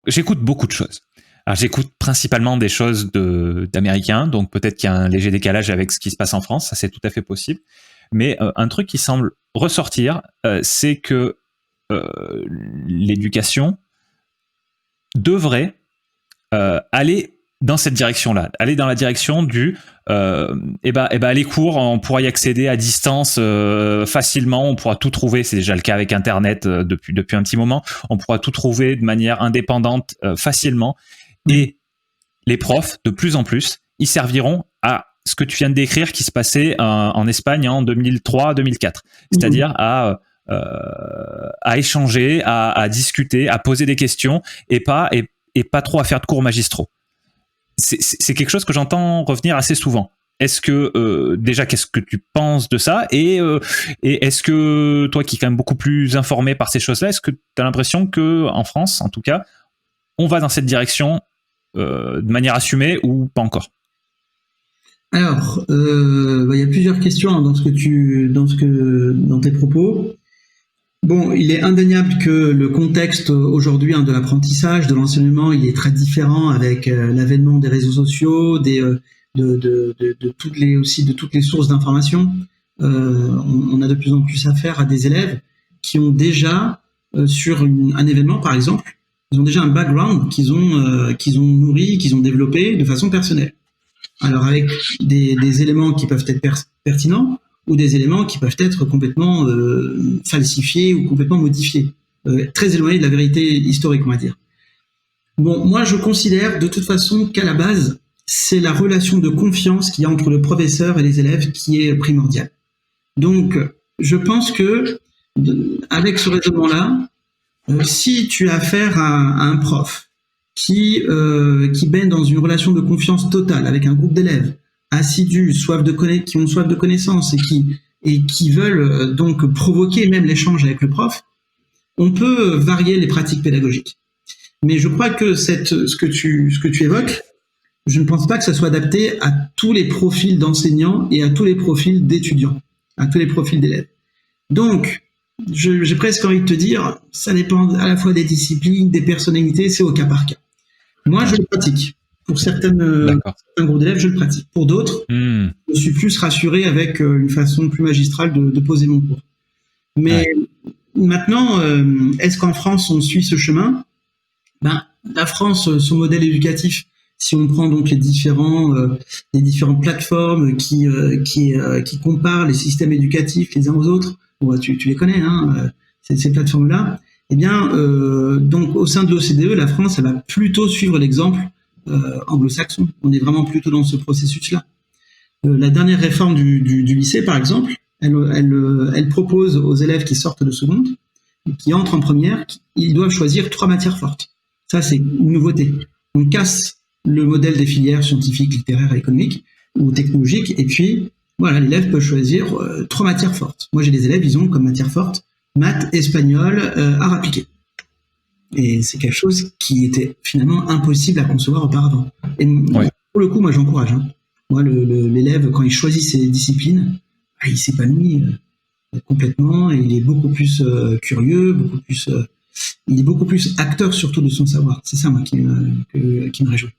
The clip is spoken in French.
j'écoute beaucoup de choses. Alors, j'écoute principalement des choses d'américains, donc peut-être qu'il y a un léger décalage avec ce qui se passe en France, ça c'est tout à fait possible. Mais un truc qui semble ressortir, c'est que l'éducation devrait aller dans cette direction-là, aller dans la direction du les cours, on pourra y accéder à distance facilement, on pourra tout trouver, c'est déjà le cas avec Internet depuis un petit moment, on pourra tout trouver de manière indépendante facilement, et les profs, de plus en plus, ils serviront à ce que tu viens de décrire qui se passait en Espagne en 2003-2004, c'est-à-dire à échanger, à discuter, à poser des questions, et pas trop à faire de cours magistraux. C'est quelque chose que j'entends revenir assez souvent. Est-ce que déjà, qu'est-ce que tu penses de ça, et est-ce que toi qui es quand même beaucoup plus informé par ces choses-là, est-ce que tu as l'impression que en France, en tout cas, on va dans cette direction de manière assumée ou pas encore? Alors, y a plusieurs questions dans tes propos. Bon, il est indéniable que le contexte aujourd'hui de l'apprentissage, de l'enseignement, il est très différent avec l'avènement des réseaux sociaux, de toutes les sources d'information. On a de plus en plus affaire à des élèves qui ont déjà sur un événement, par exemple, ils ont déjà un background qu'ils ont nourri, qu'ils ont développé de façon personnelle. Alors avec des éléments qui peuvent être pertinents, ou des éléments qui peuvent être complètement falsifiés ou complètement modifiés, très éloignés de la vérité historique, on va dire. Bon, moi je considère de toute façon qu'à la base, c'est la relation de confiance qu'il y a entre le professeur et les élèves qui est primordiale. Donc, je pense que avec ce raisonnement-là, si tu as affaire à un prof qui baigne dans une relation de confiance totale avec un groupe d'élèves assidus, qui ont soif de connaissances et qui veulent donc provoquer même l'échange avec le prof, on peut varier les pratiques pédagogiques. Mais je crois que ce que tu évoques, je ne pense pas que ça soit adapté à tous les profils d'enseignants et à tous les profils d'étudiants, à tous les profils d'élèves. Donc, j'ai presque envie de te dire, ça dépend à la fois des disciplines, des personnalités, c'est au cas par cas. Moi, je le pratique. Pour certains groupes d'élèves, je le pratique. Pour d'autres, je suis plus rassuré avec une façon plus magistrale de poser mon cours. Mais maintenant, est-ce qu'en France, on suit ce chemin ? La France, son modèle éducatif, si on prend donc les différentes plateformes qui comparent les systèmes éducatifs les uns aux autres, tu les connais, ces plateformes-là, eh bien, donc au sein de l'OCDE, la France, elle va plutôt suivre l'exemple anglo-saxon. On est vraiment plutôt dans ce processus-là. La dernière réforme du lycée, par exemple, elle propose aux élèves qui sortent de seconde, qui entrent en première, ils doivent choisir 3 matières fortes. Ça, c'est une nouveauté. On casse le modèle des filières scientifiques, littéraires et économiques ou technologiques, et puis voilà, l'élève peut choisir 3 matières fortes. Moi, j'ai des élèves, ils ont comme matière forte maths, espagnol, art appliqué. Et c'est quelque chose qui était finalement impossible à concevoir auparavant. Et pour le coup, moi, j'encourage. Moi, l'élève, quand il choisit ses disciplines, il s'épanouit complètement, et il est beaucoup plus curieux, il est beaucoup plus acteur surtout de son savoir. C'est ça, moi, qui me réjouit.